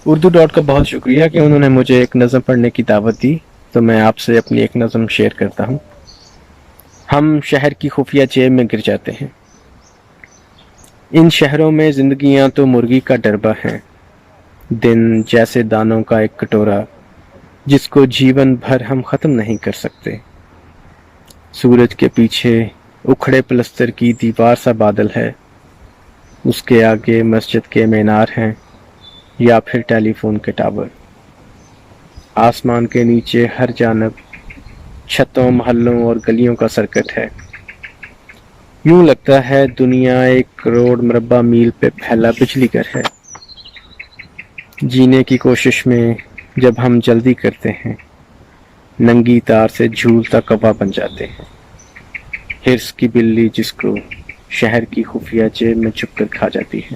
Urdu dot کا بہت شکریہ کہ انہوں نے مجھے ایک نظم پڑھنے کی دعوت دی، تو میں آپ سے اپنی ایک نظم شیئر کرتا ہوں۔ ہم شہر کی خفیہ جیب میں گر جاتے ہیں، ان شہروں میں زندگیاں تو مرغی کا ڈربہ ہیں، دن جیسے دانوں کا ایک کٹورا جس کو جیون بھر ہم ختم نہیں کر سکتے۔ سورج کے پیچھے اکھڑے پلستر کی دیوار سا بادل ہے، اس کے آگے مسجد کے مینار ہیں یا پھر ٹیلی فون کے ٹاور۔ آسمان کے نیچے ہر جانب چھتوں، محلوں اور گلیوں کا سرکٹ ہے۔ یوں لگتا ہے دنیا 1 کروڑ مربع میل پہ پھیلا بجلی گھر ہے۔ جینے کی کوشش میں جب ہم جلدی کرتے ہیں، ننگی تار سے جھولتا کوا بن جاتے ہیں، حرص کی بلی جس کو شہر کی خفیہ جیب میں چھپ کر کھا جاتی ہے۔